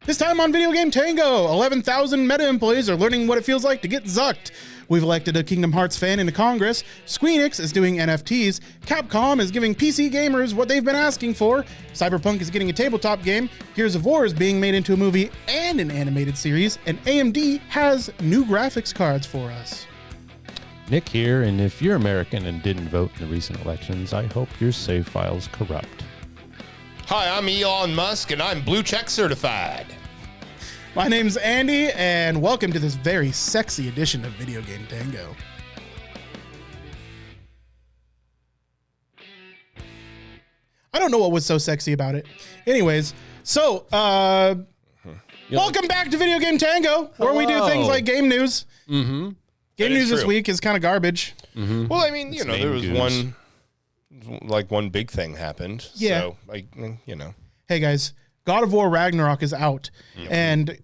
This time on Video Game Tango, 11,000 Meta employees are learning what it feels like to get zucked. We've elected a Kingdom Hearts fan into Congress. Squeenix is doing NFTs. Capcom is giving PC gamers what they've been asking for. Cyberpunk is getting a tabletop game. Gears of War is being made into a movie and an animated series. And AMD has new graphics cards for us. Nick here, and if you're American and didn't vote in the recent elections, I hope your save file's corrupt. Hi, I'm Elon Musk, and I'm blue check certified. My name's Andy, and welcome to this very sexy edition of Video Game Tango. I don't know what was so sexy about it. Anyways, so, welcome back to Video Game Tango, where we do things like game news. Mm-hmm. Game news this week is kind of garbage. Mm-hmm. Well, I mean, there was one big thing happened. Yeah. So, Hey, guys, God of War Ragnarok is out, and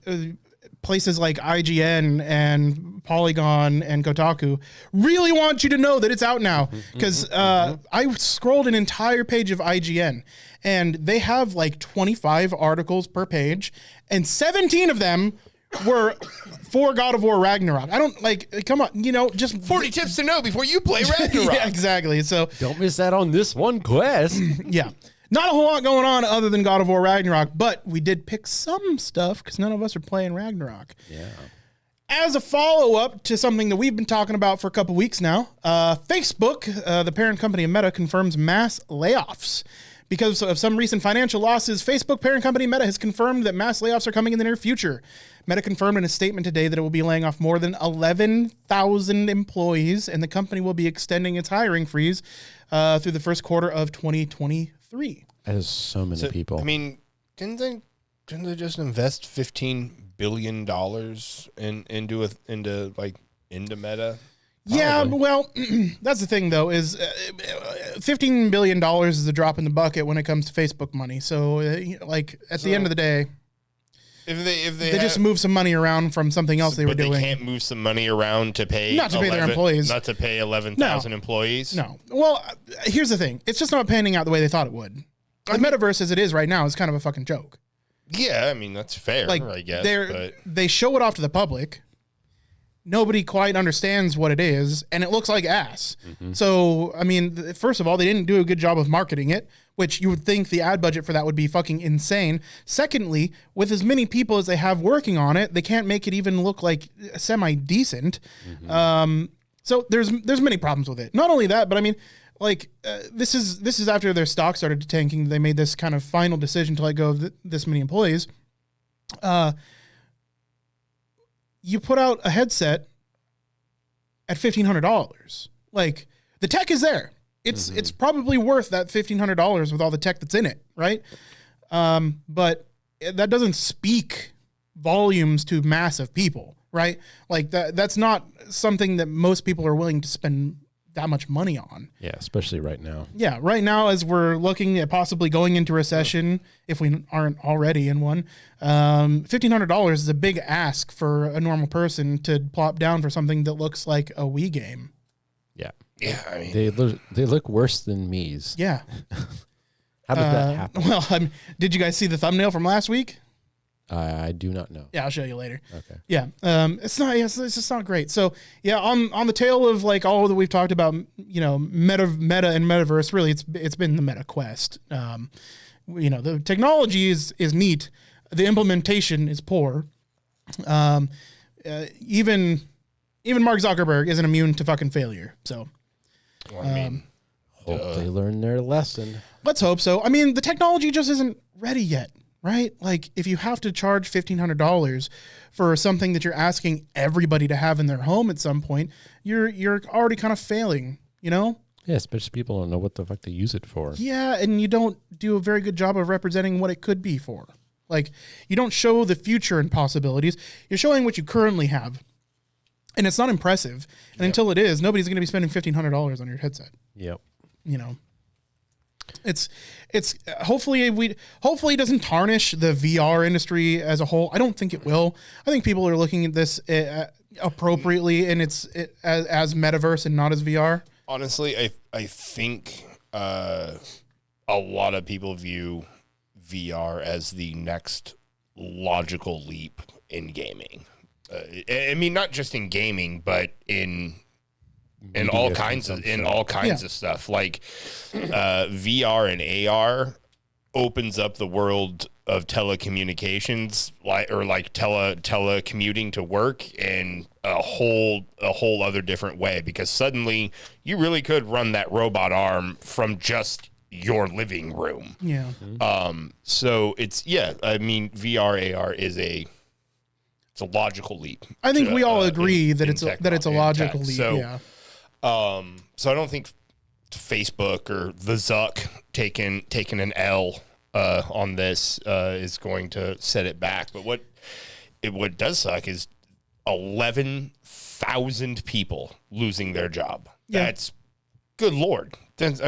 places like IGN and Polygon and Kotaku really want you to know that it's out now, because I scrolled an entire page of IGN, and they have like 25 articles per page, and 17 of them were for God of War Ragnarok. I don't come on, just 40 tips to know before you play Ragnarok. Yeah, exactly. So don't miss that on this one quest. yeah. Not a whole lot going on other than God of War Ragnarok, but we did pick some stuff because none of us are playing Ragnarok. Yeah. As a follow-up to something that we've been talking about for a couple weeks now, Facebook, the parent company of Meta, confirms mass layoffs. Because of some recent financial losses, Facebook parent company Meta has confirmed that mass layoffs are coming in the near future. Meta confirmed in a statement today that it will be laying off more than 11,000 employees, and the company will be extending its hiring freeze through the first quarter of 2023. That is so many people. I mean, didn't they just invest $15 billion into Meta? Yeah, well, that's the thing, though, is $15 billion is a drop in the bucket when it comes to Facebook money. So, at the end of the day, if they just move some money around from something else they were doing. They can't move some money around to pay their employees. Not to pay 11,000 employees? No. Well, here's the thing. It's just not panning out the way they thought it would. The Metaverse as it is right now is kind of a fucking joke. Yeah, I mean, that's fair, I guess. They show it off to the public. Nobody quite understands what it is, and it looks like ass. Mm-hmm. So, I mean, first of all, they didn't do a good job of marketing it, which you would think the ad budget for that would be fucking insane. Secondly, with as many people as they have working on it, they can't make it even look like semi-decent. Mm-hmm. So there's many problems with it. Not only that, but I mean, this is after their stock started tanking. They made this kind of final decision to let go of this many employees. You put out a headset at $1,500. The tech is there. It's probably worth that $1,500 with all the tech that's in it, right? But that doesn't speak volumes to massive people, right? That's not something that most people are willing to spend that much money on. Yeah, especially right now. Yeah, right now as we're looking at possibly going into recession, if we aren't already in one, $1,500 is a big ask for a normal person to plop down for something that looks like a Wii game. Yeah. Yeah, I mean, they look worse than me's. Yeah. How does that happen? Well, did you guys see the thumbnail from last week? I do not know. Yeah, I'll show you later. Okay. Yeah. It's just not great. So yeah, on the tail of all that we've talked about, meta and Metaverse, really it's been the Meta Quest. The technology is neat. The implementation is poor. Even Mark Zuckerberg isn't immune to fucking failure. So hope they learn their lesson. Let's hope so. I mean, the technology just isn't ready yet. Right? If you have to charge $1,500 for something that you're asking everybody to have in their home at some point, you're already kind of failing, Yeah, especially people don't know what the fuck they use it for. Yeah, and you don't do a very good job of representing what it could be for. You don't show the future and possibilities. You're showing what you currently have. And it's not impressive. And until it is, nobody's going to be spending $1,500 on your headset. Yep. It's hopefully it doesn't tarnish the VR industry as a whole. I don't think it will. I think people are looking at this appropriately, and it's as Metaverse and not as VR. Honestly, I think a lot of people view VR as the next logical leap in gaming. I mean, not just in gaming, but in all kinds of stuff. Like VR and AR opens up the world of telecommunications, like telecommuting to work in a whole other different way, because suddenly you really could run that robot arm from just your living room. Yeah. So I mean, VR AR is it's a logical leap. I think we all agree that it's a logical leap. So, yeah. So I don't think Facebook or the Zuck taking an L on this is going to set it back. But what does suck is 11,000 people losing their job. Yeah. That's good Lord. That's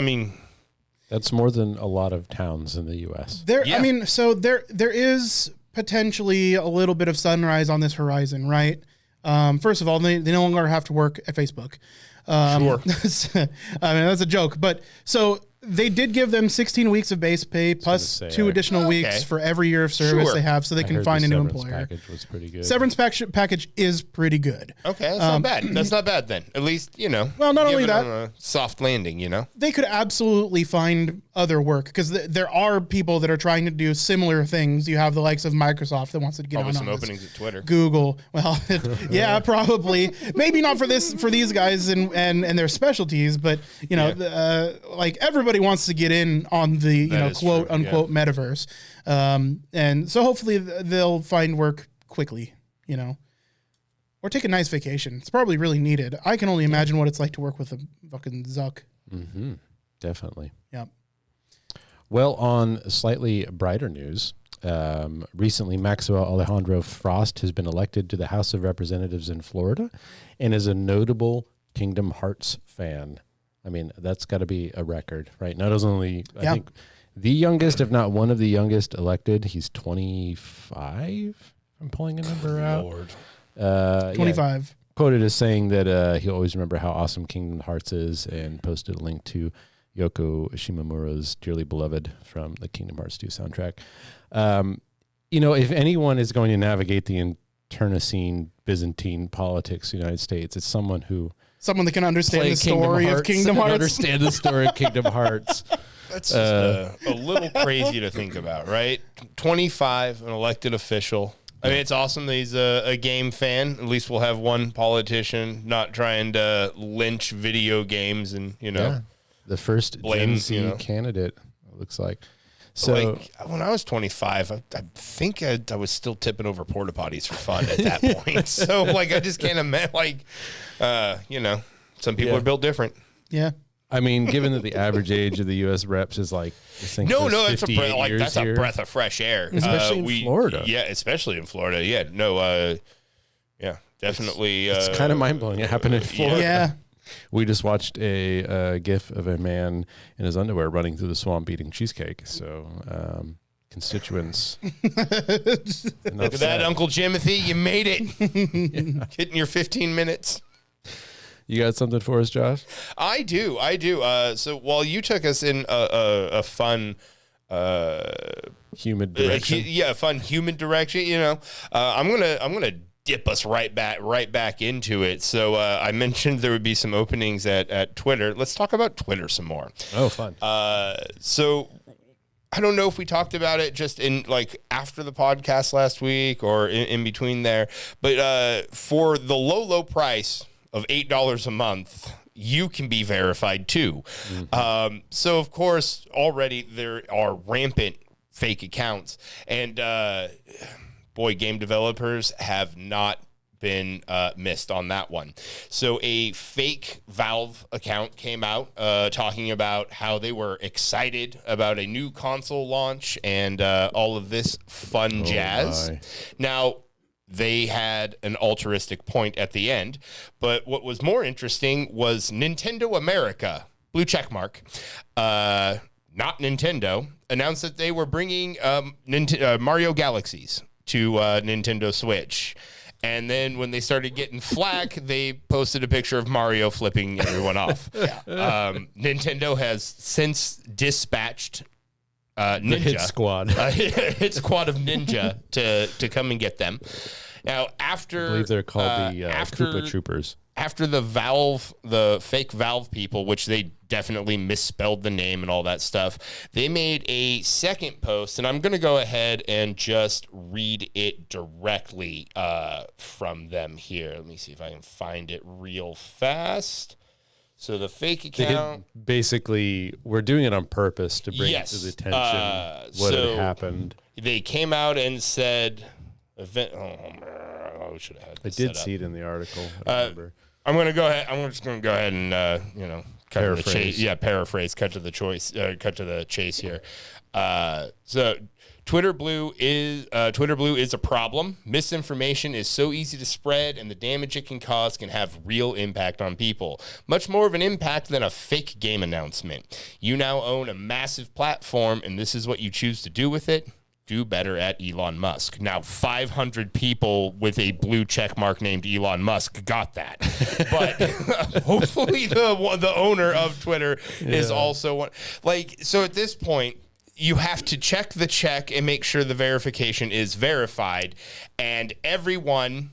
more than a lot of towns in the U.S. There is potentially a little bit of sunrise on this horizon, right? First of all, they no longer have to work at Facebook. Sure. I mean, that's a joke. But so they did give them 16 weeks of base pay plus 2 additional weeks for every year of service they have, so they can find a new employer. Package was pretty good. Severance package is pretty good. Okay, that's not bad. That's not bad then. At least, Well, not only that, a soft landing, they could absolutely find other work, because there are people that are trying to do similar things. You have the likes of Microsoft that wants to get on some this. openings at Twitter. Google, well, yeah, probably. Maybe not for these guys and their specialties, but like everybody wants to get in on the quote unquote metaverse, and so hopefully they'll find work quickly, or take a nice vacation. It's probably really needed. I can only imagine what it's like to work with a fucking Zuck. Mm-hmm. Definitely. Yeah. Well, on slightly brighter news, recently Maxwell Alejandro Frost has been elected to the House of Representatives in Florida and is a notable Kingdom Hearts fan. I mean, that's got to be a record, right? Not only, I think, the youngest, if not one of the youngest elected. He's 25. I'm pulling a number out. Lord. 25. Quoted as saying that he'll always remember how awesome Kingdom Hearts is, and posted a link to Yoko Shimomura's Dearly Beloved from the Kingdom Hearts 2 soundtrack. If anyone is going to navigate the internecine Byzantine politics of the United States, it's someone that can understand the story of Kingdom Hearts. Understand the story of Kingdom Hearts. That's just a little crazy to think about, right? 25, an elected official. I mean, it's awesome that he's a game fan. At least we'll have one politician not trying to lynch video games and, the first Gen Z candidate, it looks like. So, like, when I was 25, I think I was still tipping over porta potties for fun at that point. So, like, I just can't imagine, some people are built different. Yeah. I mean, given that the average age of the U.S. reps is like, that's a breath of fresh air, especially in Florida. Yeah, especially in Florida. Yeah, no, definitely. It's kind of mind blowing. It happened in Florida. Yeah. We just watched a GIF of a man in his underwear running through the swamp eating cheesecake. So, constituents. Look at that, Uncle Jimothy. You made it. Hitting your 15 minutes. You got something for us, Josh? I do. So while you took us in a fun humid direction, fun humid direction, I'm gonna dip us right back into it. So I mentioned there would be some openings at Twitter. Let's talk about Twitter some more. Oh, fun. So I don't know if we talked about it just in after the podcast last week or in between there, but for the low price of $8 a month, you can be verified too. Mm-hmm. So of course, already there are rampant fake accounts, and game developers have not been missed on that one. So a fake Valve account came out talking about how they were excited about a new console launch and all of this fun jazz. My. Now, they had an altruistic point at the end, but what was more interesting was Nintendo America, blue check mark, not Nintendo, announced that they were bringing Mario Galaxies to Nintendo Switch. And then when they started getting flack, they posted a picture of Mario flipping everyone off. Nintendo has since dispatched ninja. The hit squad. Hit squad of ninja to come and get them. Now, after I believe they're called the Koopa Troopers. After the fake Valve people, which they definitely misspelled the name and all that stuff, they made a second post, and I'm going to go ahead and just read it directly from them here. Let me see if I can find it real fast. So the fake account... Basically, we're doing it on purpose to bring to the attention what had happened. They came out and said... Event. I should have had. I did see it in the article. I'm going to go ahead. I'm just going to go ahead and cut to the chase. Yeah, paraphrase. Cut to the chase here. So Twitter Blue is a problem. Misinformation is so easy to spread, and the damage it can cause can have real impact on people. Much more of an impact than a fake game announcement. You now own a massive platform, and this is what you choose to do with it. Do better at Elon Musk. Now, 500 people with a blue check mark named Elon Musk got that. But hopefully the owner of Twitter is also one. So at this point, you have to check the check and make sure the verification is verified. And everyone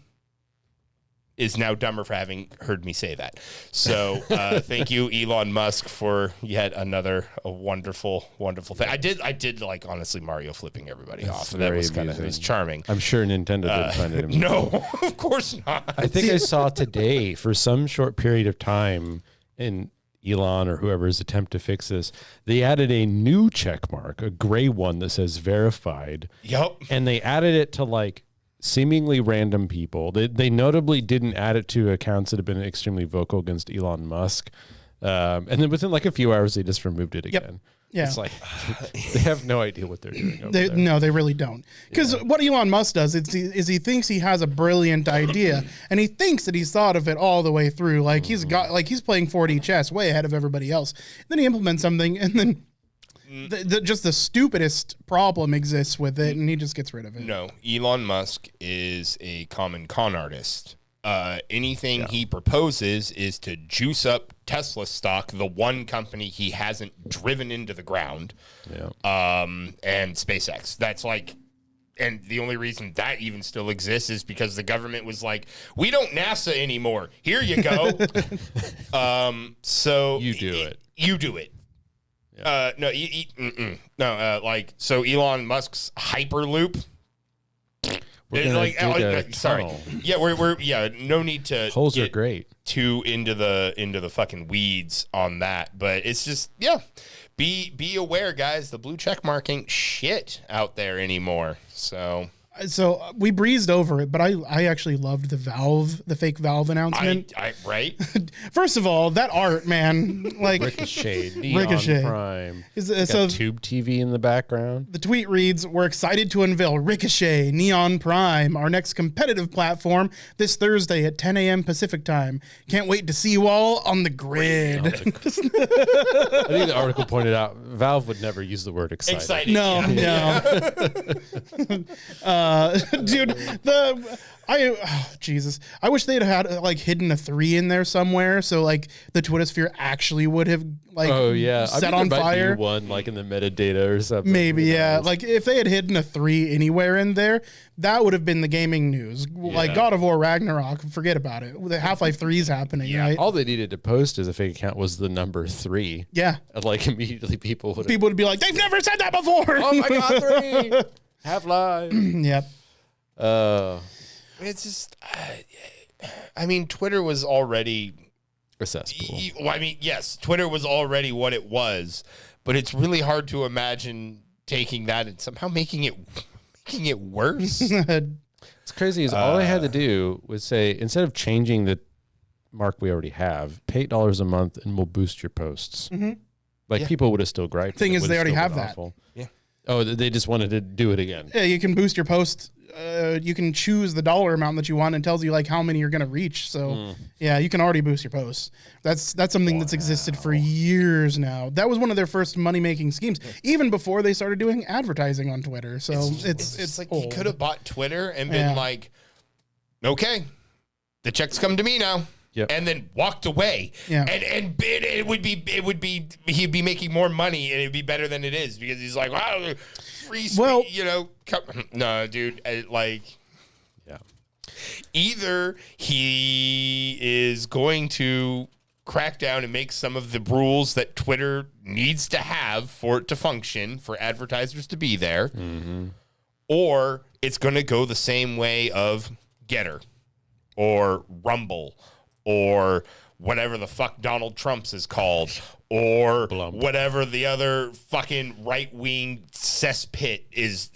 is now dumber for having heard me say that. So thank you, Elon Musk, for yet another wonderful, wonderful thing. I did like, honestly, Mario flipping everybody off. That was it was charming. I'm sure Nintendo didn't find it amusing. No, of course not. I think I saw today, for some short period of time, in Elon or whoever's attempt to fix this, they added a new check mark, a gray one that says verified. Yep. And they added it to seemingly random people. They notably didn't add it to accounts that have been extremely vocal against Elon Musk. And then within a few hours, they just removed it again. Yeah. It's they have no idea what they're doing over there. No, they really don't. Because what Elon Musk does is he thinks he has a brilliant idea, and he thinks that he's thought of it all the way through. He's playing 4D chess way ahead of everybody else. Then he implements something, and then just the stupidest problem exists with it, and he just gets rid of it. No, Elon Musk is a common con artist. Anything he proposes is to juice up Tesla stock, the one company he hasn't driven into the ground, and SpaceX. That's and the only reason that even still exists is because the government was like, we don't NASA anymore. Here you go. So you do it. You do it. So Elon Musk's Hyperloop. Sorry. Yeah, we're no need to holes are great. Too into the fucking weeds on that, but it's just be aware, guys. The blue check mark ain't shit out there anymore. So we breezed over it, but I actually loved the fake Valve announcement. Right? First of all, that art, man, Ricochet, Neon Prime. So Tube TV in the background. The tweet reads, "We're excited to unveil Ricochet, Neon Prime, our next competitive platform this Thursday at 10 a.m. Pacific time. Can't wait to see you all on the grid." I think the article pointed out Valve would never use the word excited. No. Dude, Jesus, I wish they'd had hidden a 3 in there somewhere, so the Twitter sphere actually would have set on fire. One in the metadata or something. Maybe if they had hidden a 3 anywhere in there, that would have been the gaming news. God of War Ragnarok, forget about it. The Half-Life 3 is happening, right? All they needed to post as a fake account was the number 3. Yeah, and immediately people would be like, they've never said that before. Oh my god, 3 Half-Life. Yep. It's just, Twitter was already a cesspool. Yes, Twitter was already what it was, but it's really hard to imagine taking that and somehow making it worse. It's crazy. All I had to do was say, instead of changing the mark we already have, pay $8 a month and we'll boost your posts. Mm-hmm. People would have still griped. Thing is, they already have that. Awful. Yeah. Oh, they just wanted to do it again. Yeah, you can boost your post. You can choose the dollar amount that you want and tells you how many you're going to reach. So yeah, you can already boost your posts. That's something that's existed for years now. That was one of their first money making schemes, even before they started doing advertising on Twitter. So it's old. You could have bought Twitter and been okay, the checks come to me now. Yep. and then walked away. Yeah. And he'd be making more money and it'd be better than it is because he's like, wow, free speech, Well- no, dude, Yeah. either he is going to crack down and make some of the rules that Twitter needs to have for it to function, for advertisers to be there, or it's going to go the same way of Getter or Rumble or whatever the fuck Donald Trump's is called, or whatever the other fucking right-wing cesspit is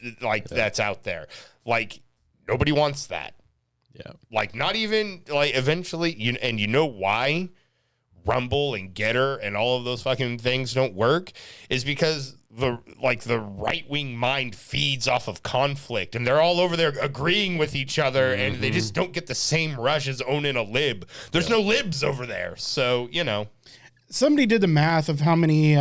that's out there. Like, nobody wants that. Yeah. Like, not even, like, eventually, you know why Rumble and Getter and all of those fucking things don't work is because the right-wing mind feeds off of conflict, and they're all over there agreeing with each other, and they just don't get the same rush as owning a lib. There's no libs over there, so, Somebody did the math of how many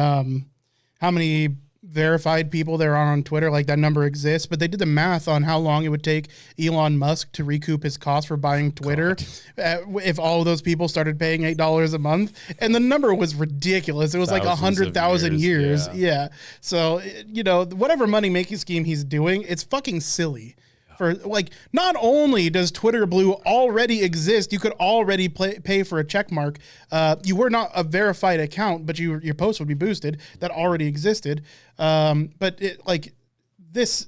verified people there are on Twitter. Like, that number exists, but they did the math on how long it would take Elon Musk to recoup his cost for buying Twitter if all of those people started paying $8 a month, and the number was ridiculous. It was like Thousands of 100,000 years. years. Yeah. So whatever money making scheme he's doing, it's fucking silly. For like, not only does Twitter Blue already exist, you could already pay for a check mark. You were not a verified account, but your post would be boosted. That already existed. But this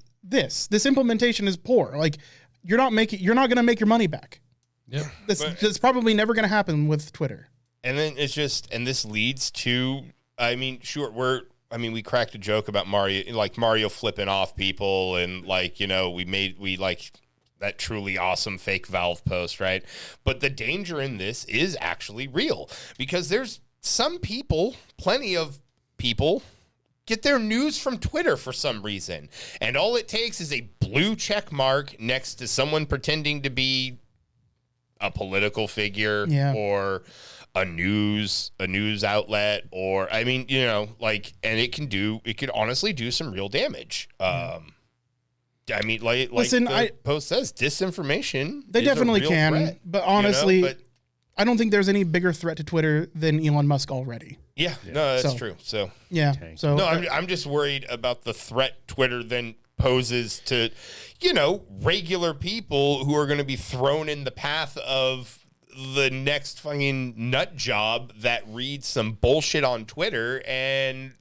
implementation is poor. Like, you're not going to make your money back. Yeah. That's probably never going to happen with Twitter. And then this leads to, we cracked a joke about Mario flipping off people, and we that truly awesome fake Valve post, right? But the danger in this is actually real because there's plenty of people get their news from Twitter for some reason. And all it takes is a blue check mark next to someone pretending to be a political figure or a news outlet, or and it could honestly do some real damage. Listen, the post says, disinformation. They definitely can, threat, but honestly, I don't think there's any bigger threat to Twitter than Elon Musk already. Yeah, no, that's true. So yeah, so no, I'm just worried about the threat Twitter then poses to, regular people who are going to be thrown in the path of the next fucking nut job that reads some bullshit on Twitter and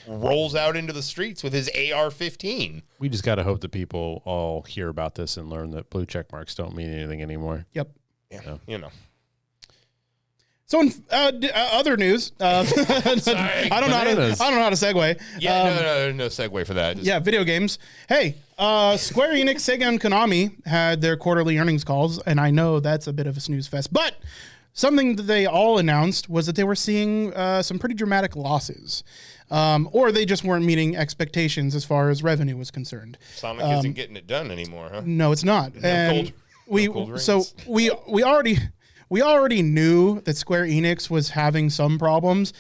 rolls out into the streets with his AR-15. We just got to hope that people all hear about this and learn that blue check marks don't mean anything anymore. Yep. Yeah. So in other news, I don't know how to segue. Yeah, no segue for that. Yeah, video games. Hey, Square Enix, Sega, and Konami had their quarterly earnings calls, and I know that's a bit of a snooze fest, but something that they all announced was that they were seeing some pretty dramatic losses, or they just weren't meeting expectations as far as revenue was concerned. Sonic isn't getting it done anymore, huh? No, it's not. No we already knew that Square Enix was having some problems.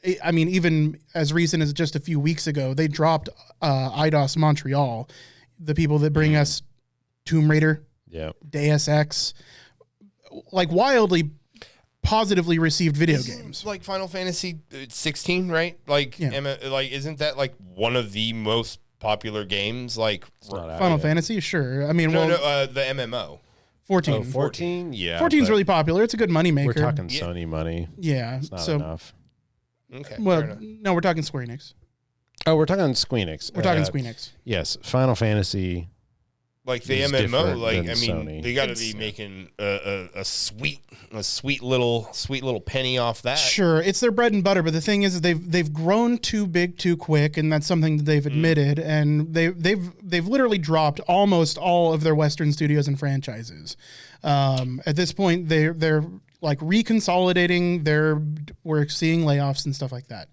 Even as recent as just a few weeks ago, they dropped IDOS Montreal, the people that bring us Tomb Raider, Deus Ex, like wildly positively received video games. Like Final Fantasy 16, right? Isn't that like one of the most popular games? Like Final Fantasy, sure. the MMO. 14. 14? Yeah. 14 is really popular. It's a good money maker. We're talking Sony money. Yeah. It's not enough. Okay. Well, no, we're talking Square Enix. Oh, we're talking Squeenix. We're talking Squeenix. Yes. Final Fantasy. Like the is MMO, Sony. they got to be making a sweet little penny off that. Sure, it's their bread and butter, but the thing is, they've grown too big too quick, and that's something that they've admitted. And they've literally dropped almost all of their Western studios and franchises. At this point, they're like reconsolidating. We're seeing layoffs and stuff like that.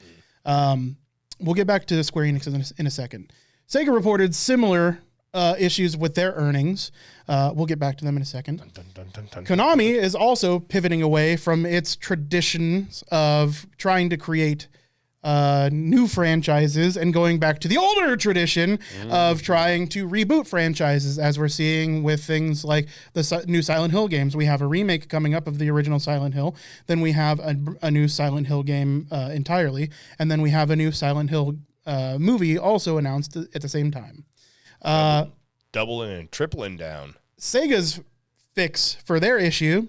We'll get back to Square Enix in a second. Sega reported similar issues with their earnings. We'll get back to them in a second. Konami is also pivoting away from its traditions of trying to create new franchises and going back to the older tradition of trying to reboot franchises, as we're seeing with things like the new Silent Hill games. We have a remake coming up of the original Silent Hill. Then we have a new Silent Hill game entirely. And then we have a new Silent Hill movie also announced at the same time. Doubling and tripling down. Sega's fix for their issue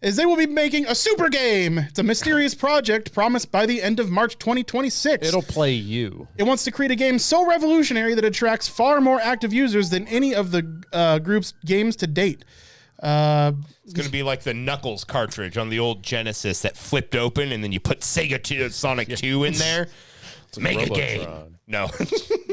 is they will be making a super game. It's a mysterious project promised by the end of March 2026. It'll play you. It wants to create a game so revolutionary that it attracts far more active users than any of the group's games to date. It's going to be like the Knuckles cartridge on the old Genesis that flipped open and then you put Sonic 2 in there. Make a game. No.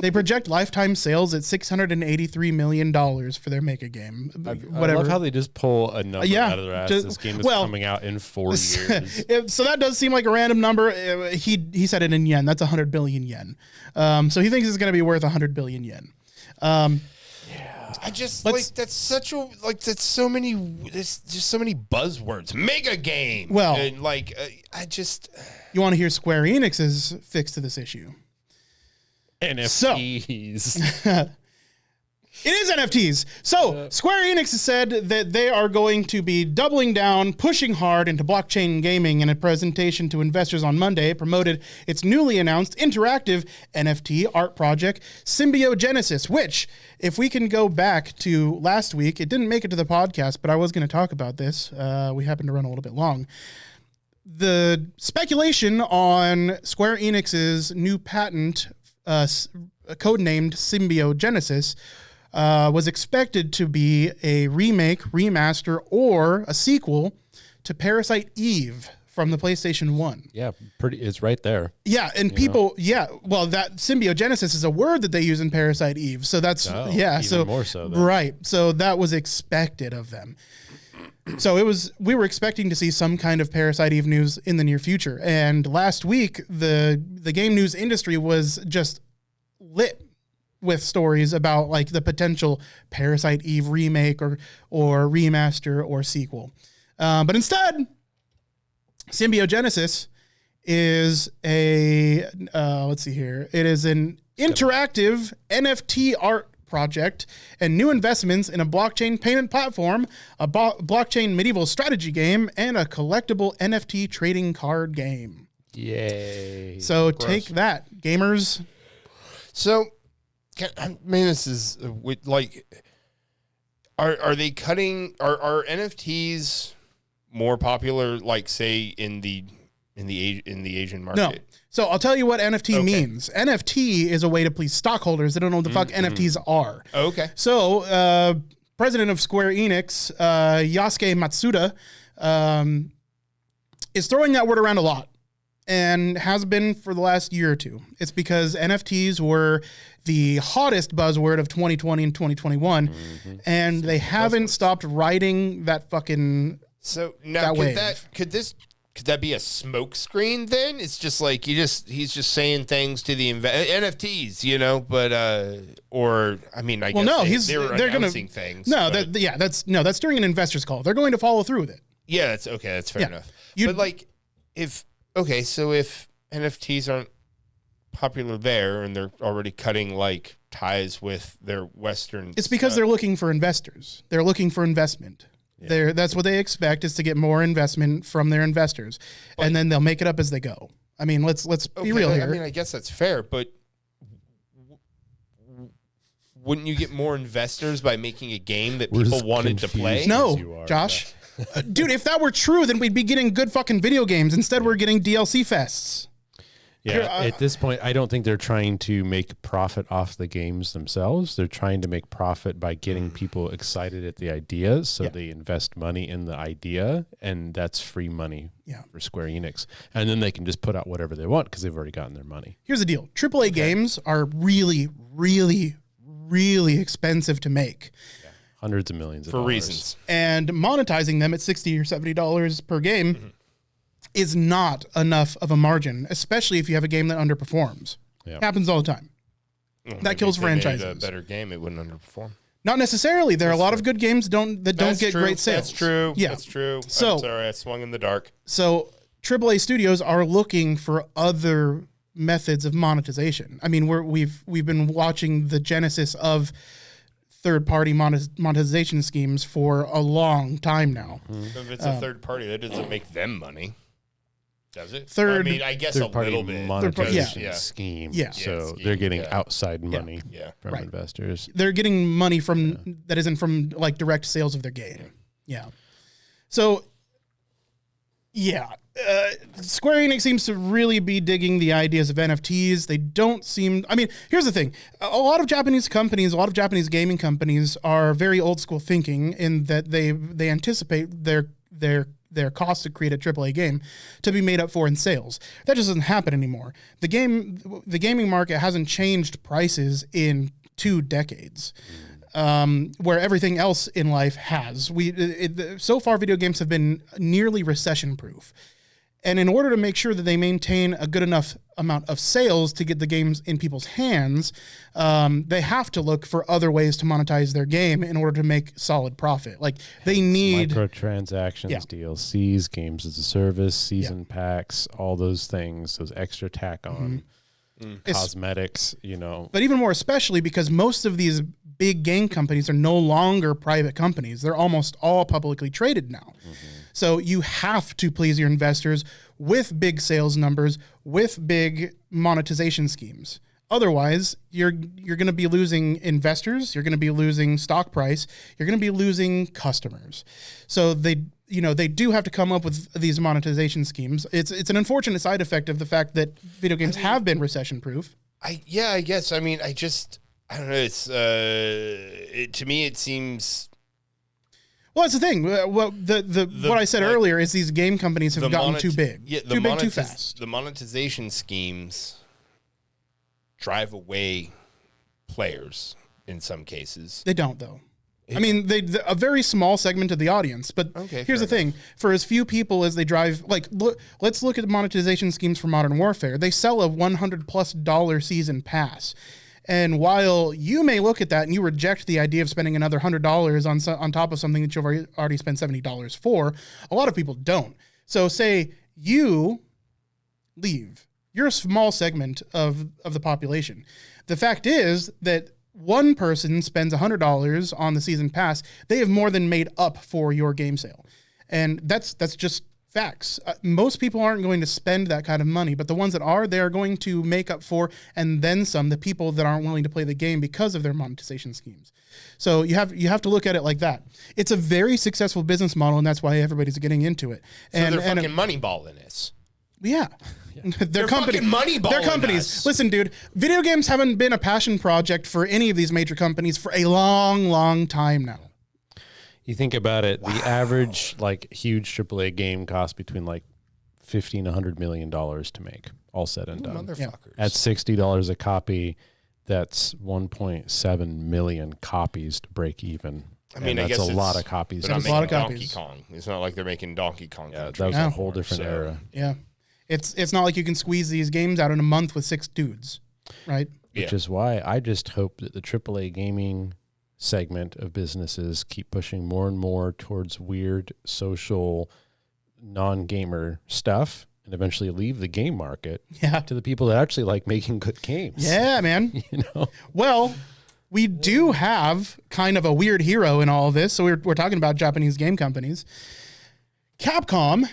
They project lifetime sales at $683 million for their Make a Game. I love how they just pull a number out of their ass. This game is coming out in 4 years. So that does seem like a random number. He said it in yen. That's 100 billion yen. So he thinks it's going to be worth 100 billion yen. I just that's so many buzzwords. Mega game. Well, and you want to hear Square Enix's fix to this issue? NFTs. So, it is NFTs. So Square Enix has said that they are going to be doubling down, pushing hard into blockchain gaming. In a presentation to investors on Monday, it promoted its newly announced interactive NFT art project, Symbiogenesis, which, if we can go back to last week, it didn't make it to the podcast, but I was going to talk about this. We happened to run a little bit long. The speculation on Square Enix's new patent, codenamed Symbiogenesis, was expected to be a remake, remaster, or a sequel to Parasite Eve from the PlayStation 1. Yeah, it's right there. Yeah, and well, that Symbiogenesis is a word that they use in Parasite Eve. So that's, even more so. Then. Right. So that was expected of them. So we were expecting to see some kind of Parasite Eve news in the near future. And last week, the game news industry was just lit with stories about like the potential Parasite Eve remake or remaster or sequel. But instead, Symbiogenesis is let's see here. It is an interactive NFT art project and new investments in a blockchain payment platform, a blockchain medieval strategy game, and a collectible NFT trading card game. Yay. So take that, gamers. So, this is are they cutting? Are NFTs more popular, like say in the Asian market? No. So I'll tell you what NFT means. NFT is a way to please stockholders that don't know what the fuck NFTs are. Okay. So president of Square Enix, Yasuke Matsuda, is throwing that word around a lot and has been for the last year or two. It's because NFTs were the hottest buzzword of 2020 and 2021, and they haven't stopped riding that fucking So now that could that be a smoke screen then? It's just like he's just saying things to the NFTs, but or I mean I guess they're announcing things. No, that's during an investor's call. They're going to follow through with it. Yeah, that's okay. That's fair enough. But if NFTs aren't popular there and they're already cutting like ties with their Western, it's because they're looking for investors. They're looking for investment. Yeah. That's what they expect, is to get more investment from their investors, and then they'll make it up as they go. I mean, let's be real here. I mean, I guess that's fair, but wouldn't you get more investors by making a game that people wanted to play? No, Josh. Dude, if that were true, then we'd be getting good fucking video games. Instead, we're getting DLC fests. Yeah, at this point, I don't think they're trying to make profit off the games themselves. They're trying to make profit by getting people excited at the idea, so they invest money in the idea, and that's free money for Square Enix. And then they can just put out whatever they want because they've already gotten their money. Here's the deal. AAA games are really, really, really expensive to make. Yeah. Hundreds of millions of dollars. For reasons. And monetizing them at $60 or $70 per game is not enough of a margin, especially if you have a game that underperforms. It happens all the time. That kills franchises. If they made a better game, it wouldn't underperform. Not necessarily. There are a lot of good games that don't get great sales. That's true. Yeah. That's true. So, I'm sorry, I swung in the dark. So AAA studios are looking for other methods of monetization. I mean, we've been watching the genesis of third-party monetization schemes for a long time now. So if it's a third party, that doesn't make them money, does it? Third- I mean, I guess a Third-party little bit. monetization Yeah. scheme. Yeah. So scheme, they're getting yeah. outside money Yeah. from Right. investors. They're getting money from that isn't from like direct sales of their game. Yeah. So, yeah, Square Enix seems to really be digging the ideas of NFTs. They don't seem. I mean, here's the thing: a lot of Japanese companies, a lot of Japanese gaming companies, are very old school thinking in that they anticipate their cost to create a AAA game to be made up for in sales. That just doesn't happen anymore. The gaming market hasn't changed prices in 2 decades. Where everything else in life has. So far, video games have been nearly recession-proof. And in order to make sure that they maintain a good enough amount of sales to get the games in people's hands, they have to look for other ways to monetize their game in order to make solid profit. Like they need microtransactions, Yeah. DLCs, games as a service, season packs, all those things, those extra tack on cosmetics, But even more especially because most of these big game companies are no longer private companies. They're almost all publicly traded now. So you have to please your investors with big sales numbers, with big monetization schemes. Otherwise, you're going to be losing investors, you're going to be losing stock price, you're going to be losing customers. So they do have to come up with these monetization schemes. It's an unfortunate side effect of the fact that video games have been recession proof. I guess. I mean, I don't know. It's to me, it seems. Well, that's the thing. Well, what I said earlier is these game companies have gotten too big. Yeah, too big, too fast. The monetization schemes drive away players in some cases. They don't, though. I mean, a very small segment of the audience. But here's the thing: for as few people as they drive, let's look at the monetization schemes for Modern Warfare. They sell a $100+ season pass. And while you may look at that and you reject the idea of spending another $100 on top of something that you've already spent $70 for, a lot of people don't. So say you leave. You're a small segment of the population. The fact is that one person spends $100 on the season pass, they have more than made up for your game sale. And that's just facts. Most people aren't going to spend that kind of money, but the ones that are, they are going to make up for and then some the people that aren't willing to play the game because of their monetization schemes. So you have to look at it like that. It's a very successful business model, and that's why everybody's getting into it. So they're fucking moneyballing this. Yeah. They're fucking moneyballing They're companies. us. Listen, dude, video games haven't been a passion project for any of these major companies for a long, long time now. You think about it, the average huge AAA game costs between $50 and $100 million to make, all said and done. Motherfuckers. At $60 a copy, that's 1.7 million copies to break even. I mean, and I that's guess a lot of copies. They're not That's a lot making of Donkey copies. Kong. It's not like they're making Donkey Kong. Yeah, that Country was a whole anymore, different so- era. Yeah. It's not like you can squeeze these games out in a month with 6 dudes, right? Which is why I just hope that the AAA gaming segment of businesses keep pushing more and more towards weird social non-gamer stuff and eventually leave the game market to the people that actually like making good games. Yeah, man. Well, we do have kind of a weird hero in all of this. So we're talking about Japanese game companies. Capcom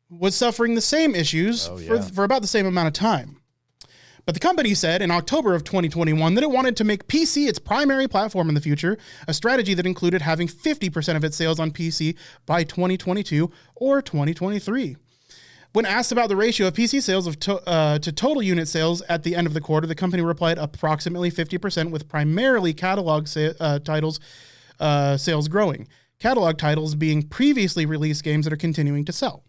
was suffering the same issues for about the same amount of time. But the company said in October of 2021 that it wanted to make PC its primary platform in the future, a strategy that included having 50% of its sales on PC by 2022 or 2023. When asked about the ratio of PC sales to total unit sales at the end of the quarter, the company replied approximately 50%, with primarily catalog titles sales growing. Catalog titles being previously released games that are continuing to sell.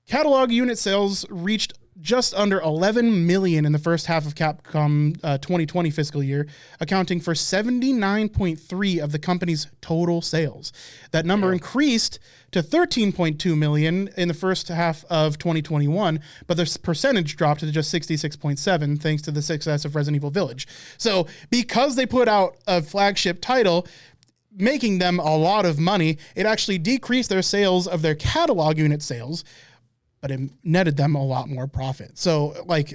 Catalog unit sales reached just under 11 million in the first half of Capcom 2020 fiscal year, accounting for 79.3% of the company's total sales. That number increased to 13.2 million in the first half of 2021, but the percentage dropped to just 66.7% thanks to the success of Resident Evil Village. So because they put out a flagship title, making them a lot of money, it actually decreased their sales of their catalog unit sales but it netted them a lot more profit. So like,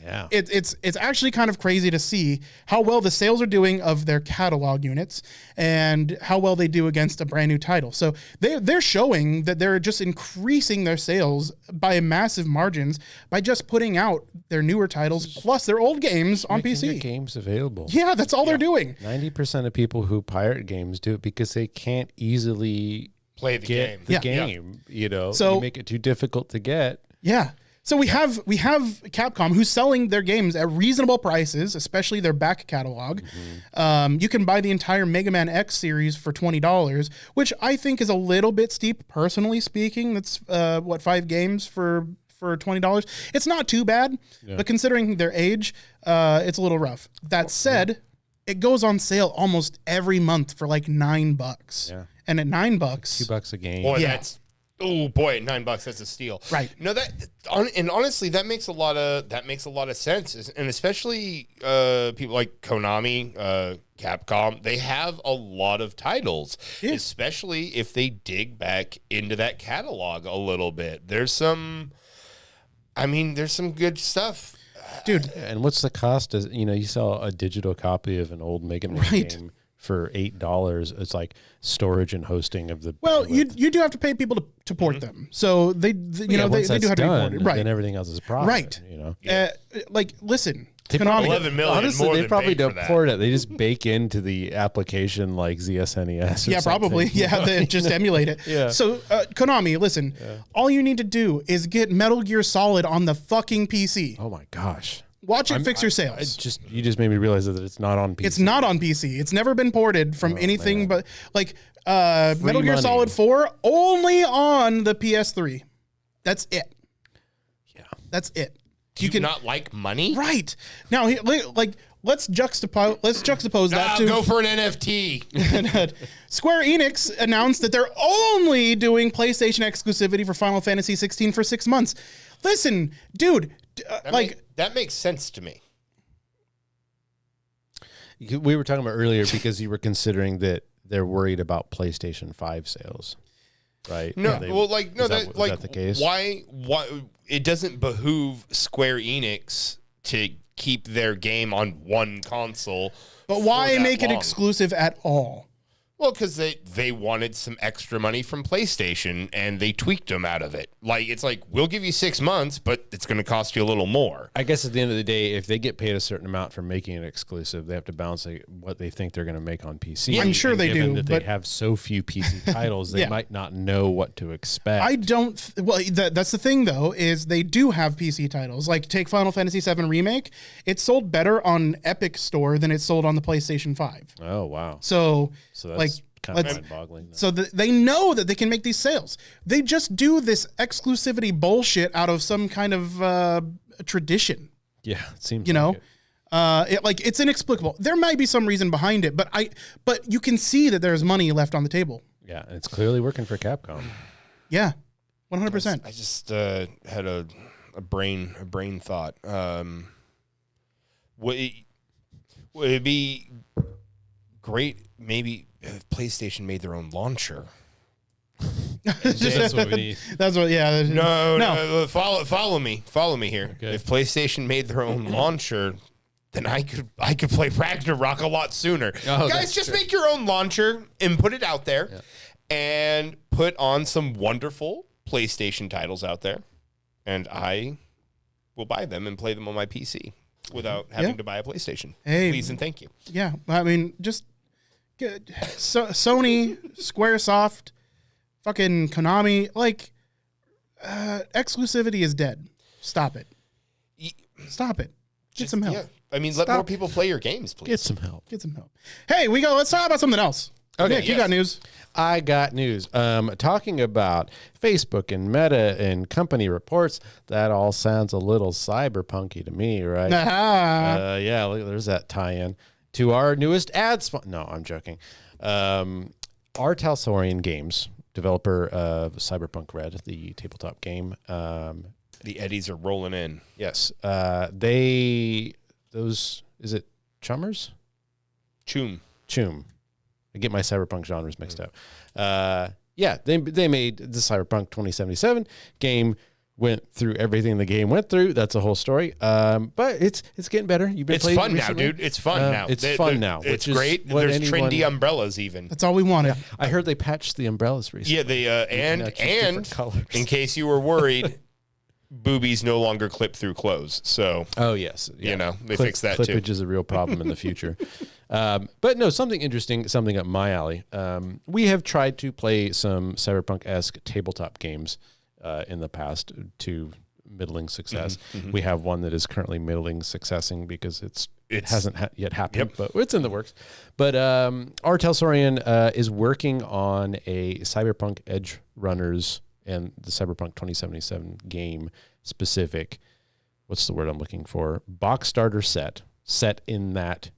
Yeah. it's actually kind of crazy to see how well the sales are doing of their catalog units and how well they do against a brand new title. So they're showing that they're just increasing their sales by massive margins by just putting out their newer titles plus their old games on Making PC. your games available. Yeah, that's all they're doing. 90% of people who pirate games do it because they can't easily Play the game. the Yeah. game. You know, So- you make it too difficult to get. Yeah. So we have Capcom who's selling their games at reasonable prices, especially their back catalog. You can buy the entire Mega Man X series for $20, which I think is a little bit steep, personally speaking. That's 5 games for $20. It's not too bad, but considering their age, it's a little rough. That said, it goes on sale almost every month for like $9. Yeah. And at $9, $2 a game. Boy, Yeah. that's $9, that's a steal. Right. No, and honestly, that makes a lot of sense, and especially people like Konami, Capcom, they have a lot of titles, especially if they dig back into that catalog a little bit. There's some good stuff. dude. And what's the cost? You sell a digital copy of an old Mega Man Right. game for $8. It's like storage and hosting of the. Well, you do have to pay people to port them, so they once they do that's have to be done, ported, right? Then everything else is profit. Right. You know. Like, listen, They Konami. probably- 11 million Honestly, more they than probably paid for don't that. port it. They just bake into the application like ZSNES. Or Yeah, probably. something. Yeah, they just emulate it. Yeah. So, Konami, listen, all you need to do is get Metal Gear Solid on the fucking PC. Oh my gosh. Watch it fix your sales. You just made me realize that it's not on PC. It's not on PC. It's never been ported from anything but like Metal Gear money. Solid 4 only on the PS3. That's it. Yeah. That's it. Do you not like money? Right. Now, let's juxtapose that to Go for an NFT. Square Enix announced that they're only doing PlayStation exclusivity for Final Fantasy 16 for 6 months. Listen, dude, That makes sense to me. We were talking about earlier because you were considering that they're worried about PlayStation 5 sales, right? No, Is that the case? Why it doesn't behoove Square Enix to keep their game on one console. but why for that make it long? exclusive at all? Well, because they wanted some extra money from PlayStation and they tweaked them out of it. Like, it's like, we'll give you 6 months, but it's going to cost you a little more. I guess at the end of the day, if they get paid a certain amount for making it exclusive, they have to balance what they think they're going to make on PC. I'm sure And they given do, that but- they have so few PC titles, they Yeah. might not know what to expect. I don't. That's the thing, though, is they do have PC titles. Like, take Final Fantasy VII Remake. It sold better on Epic Store than it sold on the PlayStation 5. Oh, wow. So So that's like, kind of let's- mind-boggling. So they know that they can make these sales. They just do this exclusivity bullshit out of some kind of tradition. Yeah, it seems You know, like it. it's inexplicable. There might be some reason behind it, but you can see that there's money left on the table. Yeah, and it's clearly working for Capcom. Yeah, 100%. I just had a brain thought. Would it be great maybe if PlayStation made their own launcher? That's what we need. That's what. Yeah. No. Follow me here. Okay. If PlayStation made their own launcher, then I could play Ragnarok a lot sooner. Oh, Guys, that's just true. make your own launcher and put it out there, and put on some wonderful PlayStation titles out there, and I will buy them and play them on my PC without having to buy a PlayStation. Hey. Please and thank you. Yeah. I mean, just get Sony, SquareSoft, fucking Konami. Like, exclusivity is dead. Stop it. Stop it. Get some help. Yeah. I mean, let more people play your games, please. Get some help. Get some help. Hey, let's talk about something else. Okay, Nick, you yes. got news. I got news. Talking about Facebook and Meta and company reports, that all sounds a little cyberpunky to me, right? Aha. Yeah, look, there's that tie-in to our newest ad spot. No, I'm joking. Our Talsorian Games, developer of Cyberpunk Red, the tabletop game. The eddies are rolling in. Yes, is it Chummers? Choom. I get my cyberpunk genres mixed up. Yeah, they made the Cyberpunk 2077 game went through everything the game went through. That's a whole story. But it's getting better. You've been It's playing fun recently? now, dude. It's fun now. It's fun now. It's which great. Is what There's anyone- trendy umbrellas even. That's all we wanted. I heard they patched the umbrellas recently. Yeah, they now choose different colors. in case you were worried, boobies no longer clip through clothes. So Oh yes, you know they fixed that too. Clippage is a real problem in the future. But no, something interesting, something up my alley. We have tried to play some Cyberpunk-esque tabletop games in the past to middling success. We have one that is currently middling successing because it hasn't yet happened, but it's in the works. But our Telsorian is working on a Cyberpunk Edge Runners and the Cyberpunk 2077 game specific, what's the word I'm looking for? Box starter set in that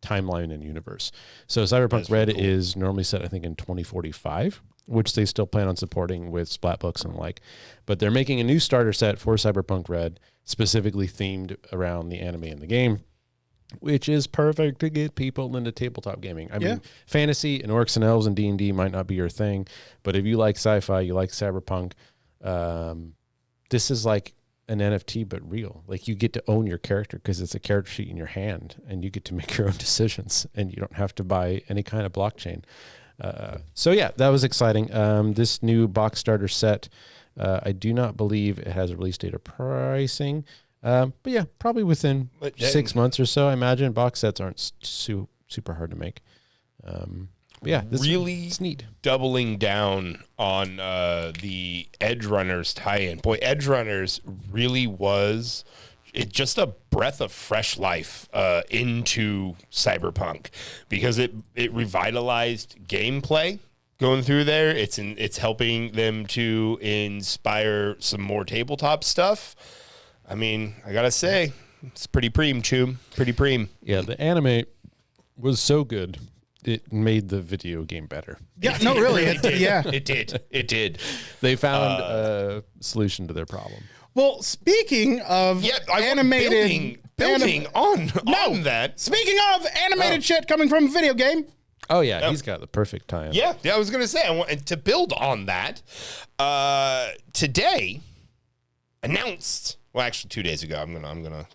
timeline and universe. So Cyberpunk Red is normally set, I think, in 2045, which they still plan on supporting with splat books and like. But they're making a new starter set for Cyberpunk Red, specifically themed around the anime in the game, which is perfect to get people into tabletop gaming. I mean, fantasy and orcs and elves and D&D might not be your thing, but if you like sci-fi, you like Cyberpunk, this is like an NFT, but real. Like you get to own your character because it's a character sheet in your hand and you get to make your own decisions and you don't have to buy any kind of blockchain. So yeah, that was exciting. This new box starter set, I do not believe it has a release date or pricing. But yeah, probably within 6 months or so. I imagine box sets aren't super hard to make. But yeah, this really is neat. Doubling down on the Edge Runners tie-in. Boy, Edge Runners really was just a breath of fresh life into Cyberpunk because it revitalized gameplay going through there. It's helping them to inspire some more tabletop stuff. I mean, I gotta say, it's pretty preem, Choom. Pretty preem. Yeah, the anime was so good, it made the video game better. Yeah, no, really. It did. Yeah. It did. They found a solution to their problem. Well, speaking of animated... Building on that. Speaking of animated shit coming from a video game... Oh, yeah, he's got the perfect time. Yeah, I was going to say, I want to build on that. Today, announced... Well, actually, 2 days ago, I'm gonna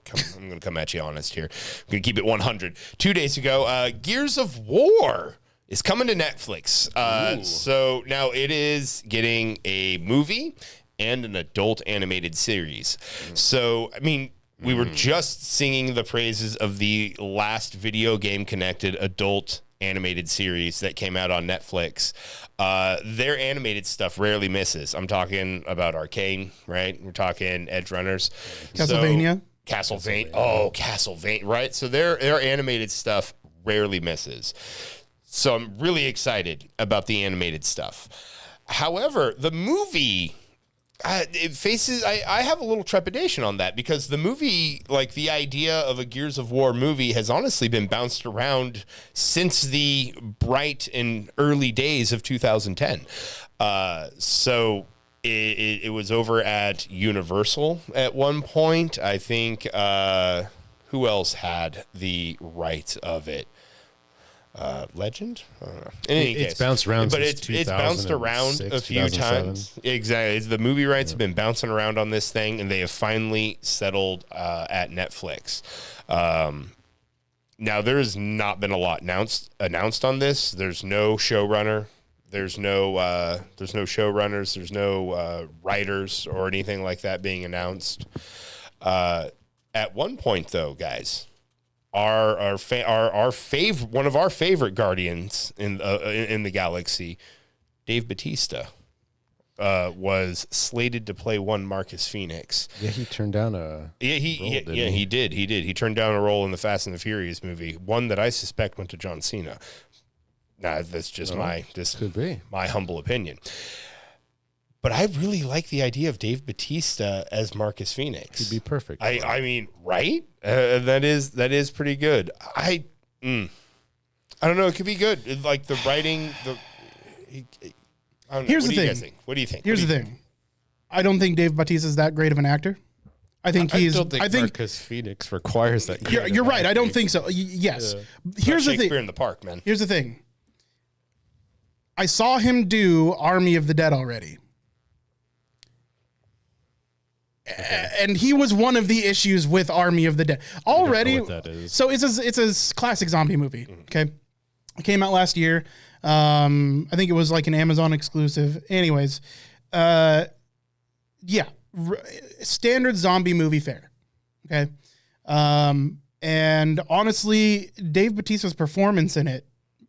come at you honest here. I'm gonna keep it 100. 2 days ago, Gears of War is coming to Netflix. So now it is getting a movie and an adult animated series. So I mean, we were just singing the praises of the last video game connected adult animated series that came out on Netflix. Their animated stuff rarely misses. I'm talking about Arcane, right? We're talking Edge Runners. Castlevania. Castlevania. Oh, Castlevania, right? So their animated stuff rarely misses. So I'm really excited about the animated stuff. However, the movie... I have a little trepidation on that because the movie, like the idea of a Gears of War movie has honestly been bounced around since the bright and early days of 2010. So it was over at Universal at one point. I think, who else had the rights of it? Legend? I don't know. In any case, bounced around, but it's bounced around a few times. Exactly, the movie rights have been bouncing around on this thing, and they have finally settled at Netflix. Now there has not been a lot announced on this. There's no showrunner. There's no showrunners. There's no writers or anything like that being announced. At one point, though, guys. One of our favorite Guardians in the galaxy, Dave Bautista, was slated to play one Marcus Phoenix. Yeah, he turned down a he did. He turned down a role in the Fast and the Furious movie, one that I suspect went to John Cena. Nah, that's just my humble opinion. But I really like the idea of Dave Bautista as Marcus Phoenix. He'd be perfect. I mean, right? That is pretty good. I don't know. It could be good. Like the writing. I don't know. Here's what the do you thing. guys think? What do you think? Here's the thing. I don't think Dave Bautista is that great of an actor. I think I think Marcus Phoenix requires that. You're right. I don't think so. Yes. Here's the thing. Shakespeare in the Park, man. Here's the thing. I saw him do Army of the Dead already. And he was one of the issues with Army of the Dead. Already, what that is. so it's a classic zombie movie. Okay, it came out last year. I think it was like an Amazon exclusive. Anyways, standard zombie movie fare. Okay, and honestly, Dave Bautista's performance in it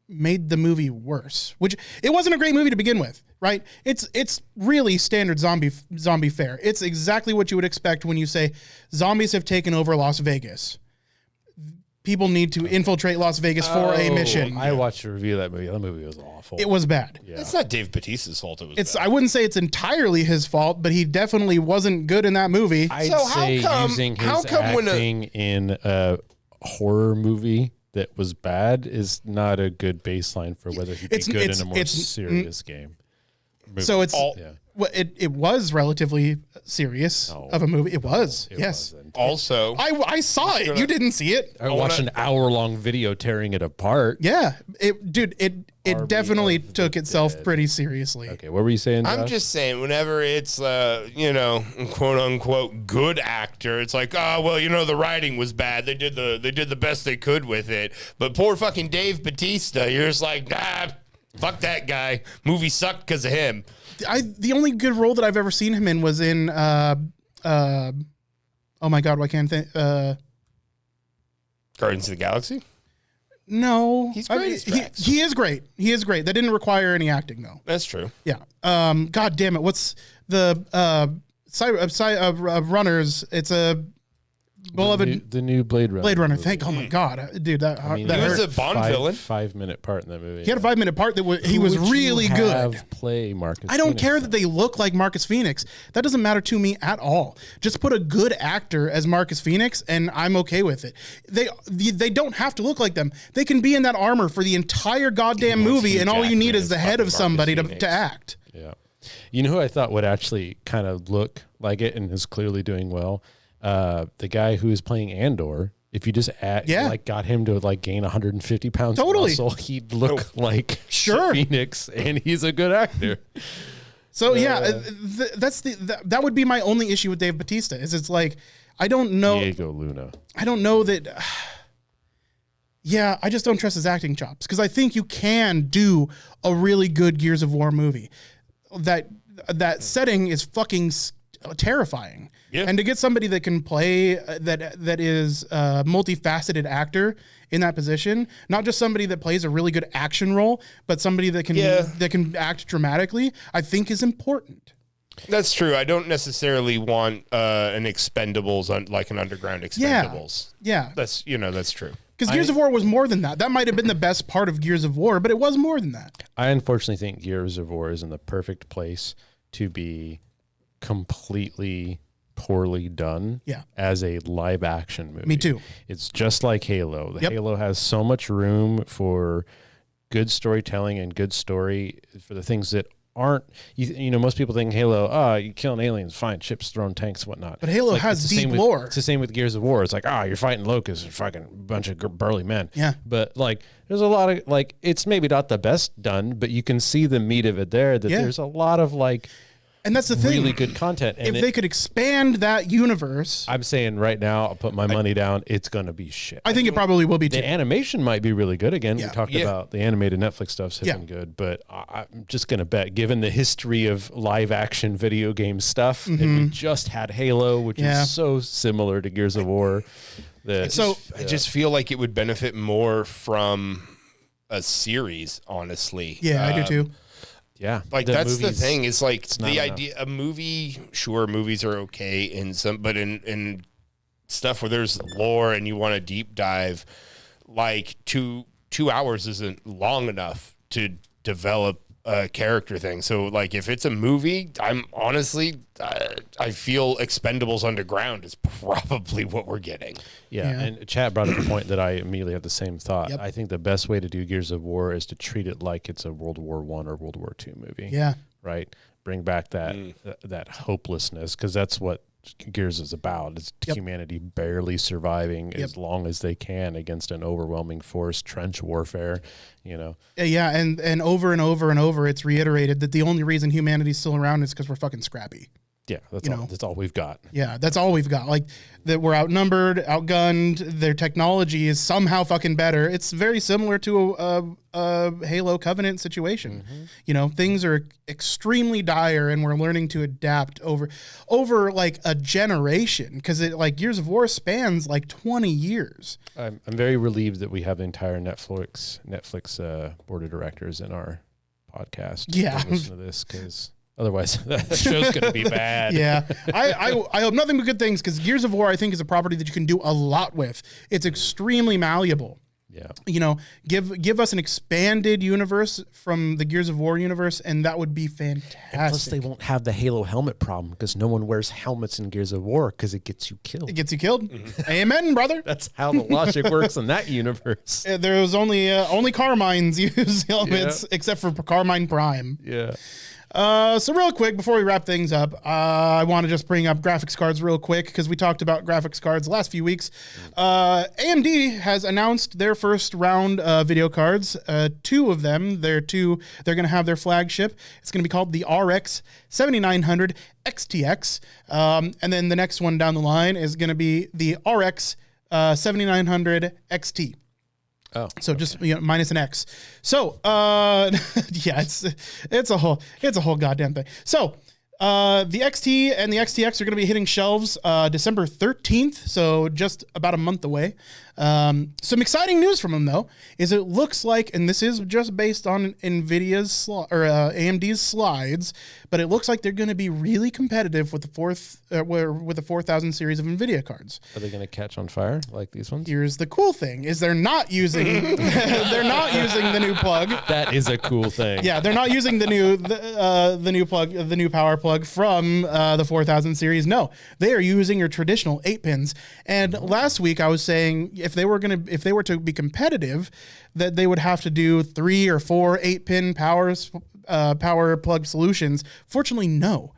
made the movie worse, which it wasn't a great movie to begin with, right? It's really standard zombie fare. It's exactly what you would expect when you say zombies have taken over Las Vegas. People need to infiltrate Las Vegas for a mission. I watched a review of that movie. That movie was awful. It was bad. Yeah. It's not Dave Bautista's fault. It was bad. I wouldn't say it's entirely his fault, but he definitely wasn't good in that movie. I'd So say how come- using his how come when a- acting in a horror movie that was bad is not a good baseline for whether he'd be good in a more serious game. So it's Yeah. well, it was relatively serious of a movie. It was. Yes. wasn't. Also, I saw it. You didn't see it. I watched an hour-long video tearing it apart. Yeah. It Army definitely of the took itself Dead. pretty seriously. Okay, what were you saying, Josh? I'm just saying, whenever it's, quote unquote, good actor, it's like, oh, well, the writing was bad. They did the best they could with it. But poor fucking Dave Bautista, you're just like, nah, fuck that guy. Movie sucked because of him. The only good role that I've ever seen him in was in oh my god, why can't I think Guardians of the Galaxy? no. He's great as Drax. He is great. He is great. That didn't require any acting though. That's true. Yeah. God damn it. What's the runners? It's a beloved the new Blade Runner. Blade Runner. movie. Oh my god, dude, that I mean, that he was hurt. a Bond villain. 5-minute part in that movie. He had a 5-minute part that he Who was would you really good. have play Marcus. I don't Phoenix care then? that they look like Marcus Phoenix. That doesn't matter to me at all. Just put a good actor as Marcus Phoenix, and I'm okay with it. They don't have to look like them. They can be in that armor for the entire goddamn movie, and all you need Jackman is the is head of fucking somebody Marcus to Phoenix. act. Yeah. You know who I thought would actually kind of look like it and is clearly doing well? The guy who is playing Andor. If you just got him to gain 150 pounds of muscle, he'd look like Phoenix, and he's a good actor. So that would be my only issue with Dave Bautista. Is it's like I don't know. Diego Luna. I don't know that. I just don't trust his acting chops because I think you can do a really good Gears of War movie. That setting is fucking terrifying. Yeah. And to get somebody that can play that is a multifaceted actor in that position, not just somebody that plays a really good action role, but somebody that can act dramatically, I think is important. That's true. I don't necessarily want an Expendables like an Underground Expendables. Yeah. That's true. Because Gears of War was more than that. That might have been the best part of Gears of War, but it was more than that. I unfortunately think Gears of War is in the perfect place to be completely poorly done as a live action movie. Me too. It's just like Halo. Halo has so much room for good storytelling and good story for the things that aren't, most people think Halo, you're killing aliens, fine, ships, throwing tanks, whatnot. But Halo has it's the deep same lore. It's the same with Gears of War. It's like, you're fighting locusts and fucking bunch of burly men. Yeah. But there's a lot of it's maybe not the best done, but you can see the meat of it there. That there's a lot of and that's the thing. Really good content. And if they could expand that universe, I'm saying right now, I'll put my money down. It's going to be shit. I think it probably will be too. The animation might be really good. Again, we talked about the animated Netflix stuff's been good, but I'm just going to bet, given the history of live action video game stuff, and we just had Halo, which is so similar to Gears of War. I just feel like it would benefit more from a series, honestly. Yeah, I do too. Yeah, that's the thing. Is the enough. idea. A movie, sure, movies are okay in some, but in stuff where there's lore and you want to deep dive, 2 hours isn't long enough to develop a character thing. So if it's a movie, I'm honestly, I feel Expendables Underground is probably what we're getting. Yeah, and Chad brought up a point that I immediately had the same thought. I think the best way to do Gears of War is to treat it like it's a World War I or World War II movie. Yeah. Right? Bring back that hopelessness, because that's what Gears is about. It's humanity barely surviving as long as they can against an overwhelming force, trench warfare, Yeah, and over and over and over, it's reiterated that the only reason humanity's still around is because we're fucking scrappy. Yeah, that's all we've got. Yeah, that's all we've got. Like that we're outnumbered, outgunned. Their technology is somehow fucking better. It's very similar to a Halo Covenant situation. Things are extremely dire, and we're learning to adapt over like a generation, because Gears of War spans like 20 years. I'm very relieved that we have the entire Netflix board of directors in our podcast. Yeah, to listen to this, because otherwise that show's going to be bad. Yeah. I hope nothing but good things, because Gears of War, I think, is a property that you can do a lot with. It's extremely malleable. Yeah. Give us an expanded universe from the Gears of War universe, and that would be fantastic. And plus, they won't have the Halo helmet problem, because no one wears helmets in Gears of War because it gets you killed. It gets you killed. Amen, brother. That's how the logic works in that universe. There was only Carmines use helmets, except for Carmine Prime. Yeah. So real quick, before we wrap things up, I want to just bring up graphics cards real quick, because we talked about graphics cards the last few weeks. AMD has announced their first round of video cards. Two of them, they're going to have their flagship. It's going to be called the RX 7900 XTX. And then the next one down the line is going to be the RX 7900 XT. Oh, so okay. Just minus an X. So yeah, it's a whole goddamn thing. So the XT and the XTX are going to be hitting shelves December 13th, so just about a month away. Some exciting news from them, though, is it looks like, and this is just based on NVIDIA's AMD's slides, but it looks like they're going to be really competitive with the 4000 series of NVIDIA cards. Are they going to catch on fire like these ones? Here's the cool thing: is they're not using the new plug. That is a cool thing. Yeah, they're not using the new power plug from the 4000 series. No, they are using your traditional 8-pins. And last week I was saying, if they were to be competitive, that they would have to do 3 or 4 8-pin power plug solutions. Fortunately, no.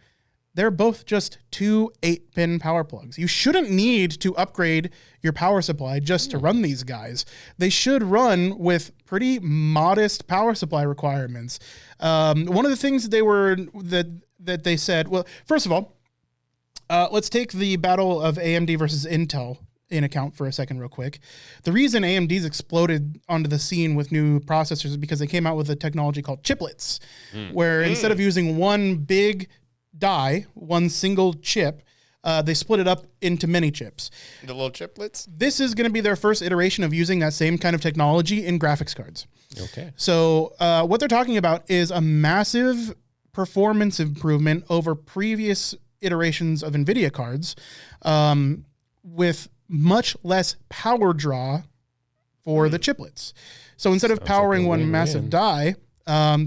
They're both just 2 8-pin power plugs. You shouldn't need to upgrade your power supply just to run these guys. They should run with pretty modest power supply requirements. One of the things that they said, well, first of all, let's take the battle of AMD versus Intel in account for a second real quick. The reason AMD's exploded onto the scene with new processors is because they came out with a technology called chiplets, where instead of using one big die, one single chip, they split it up into many chips. The little chiplets? This is going to be their first iteration of using that same kind of technology in graphics cards. Okay. So what they're talking about is a massive performance improvement over previous iterations of NVIDIA cards, with much less power draw for the chiplets. So instead of powering like one massive die,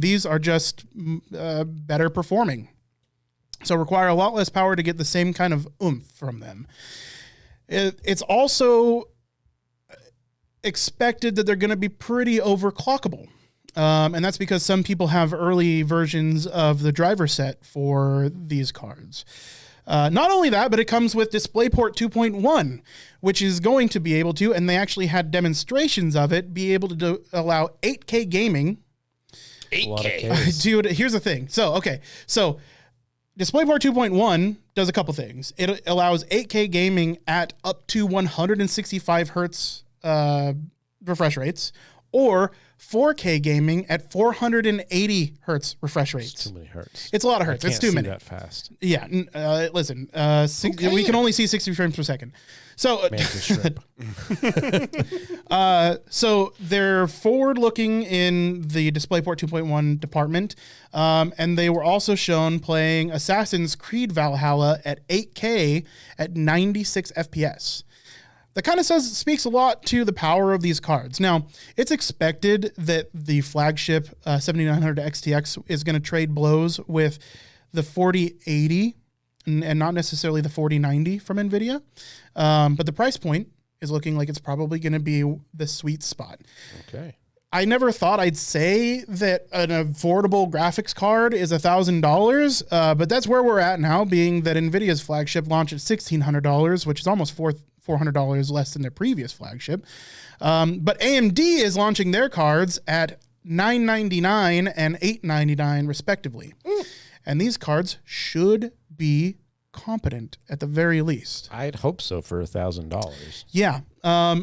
these are just better performing. So require a lot less power to get the same kind of oomph from them. It's also expected that they're going to be pretty overclockable. And that's because some people have early versions of the driver set for these cards. Not only that, but it comes with DisplayPort 2.1, which is going to be able to, and they actually had demonstrations of it, be able to allow 8K gaming. 8K? Dude, here's the thing. So DisplayPort 2.1 does a couple things. It allows 8K gaming at up to 165 hertz refresh rates, or 4K gaming at 480 hertz refresh rates. It's too many hertz. It's a lot of hertz. It's too many. That fast. Yeah. Listen, we can only see 60 frames per second. So, so they're forward-looking in the DisplayPort 2.1 department, and they were also shown playing Assassin's Creed Valhalla at 8K at 96 FPS. That kind of speaks a lot to the power of these cards. Now, it's expected that the flagship 7900 XTX is going to trade blows with the 4080 and not necessarily the 4090 from NVIDIA. But the price point is looking like it's probably going to be the sweet spot. Okay. I never thought I'd say that an affordable graphics card is $1,000, but that's where we're at now, being that NVIDIA's flagship launched at $1,600, which is almost $400 less than their previous flagship. But AMD is launching their cards at $999 and $899 respectively. And these cards should be competent at the very least. I'd hope so for $1,000. Yeah.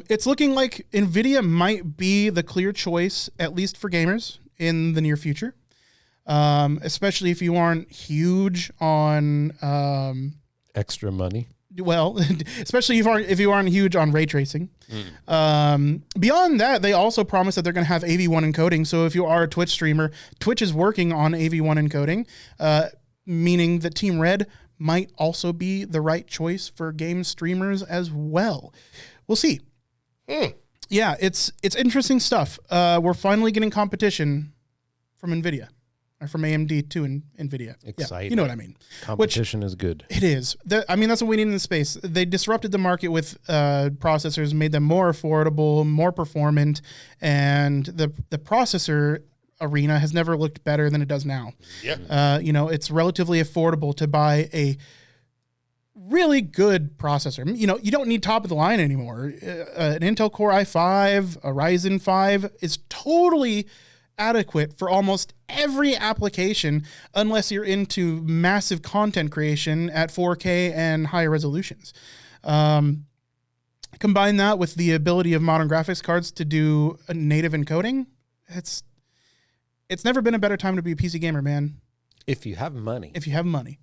It's looking like NVIDIA might be the clear choice, at least for gamers, in the near future. Especially if you aren't huge on... Extra money. Well, especially if you aren't huge on ray tracing. Beyond that, they also promise that they're going to have AV1 encoding. So if you are a Twitch streamer, Twitch is working on AV1 encoding, meaning that Team Red might also be the right choice for game streamers as well. We'll see. Yeah, it's interesting stuff. We're finally getting competition from NVIDIA. Or from AMD to NVIDIA. Exciting. Yeah, you know what I mean. Competition is good. It is. That's what we need in the space. They disrupted the market with processors, made them more affordable, more performant, and the processor arena has never looked better than it does now. Yeah. It's relatively affordable to buy a really good processor. You don't need top of the line anymore. An Intel Core i5, a Ryzen 5 is totally adequate for almost every application unless you're into massive content creation at 4K and higher resolutions. Combine that with the ability of modern graphics cards to do a native encoding. It's never been a better time to be a PC gamer, man. If you have money. If you have money.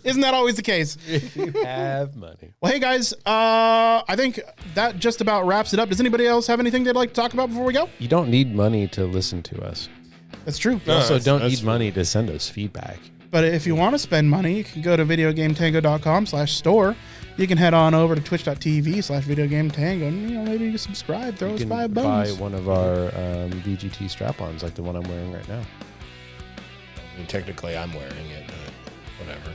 Isn't that always the case? If you have money. Well, hey guys, I think that just about wraps it up. Does anybody else have anything they'd like to talk about before we go? You don't need money to listen to us. That's true. You also don't need money to send us feedback. But if you want to spend money, you can go to videogametango.com/store. You can head on over to twitch.tv/videogametango and maybe you can subscribe, throw us $5. Buy one of our VGT strap-ons like the one I'm wearing right now. I mean, technically I'm wearing it, but whatever.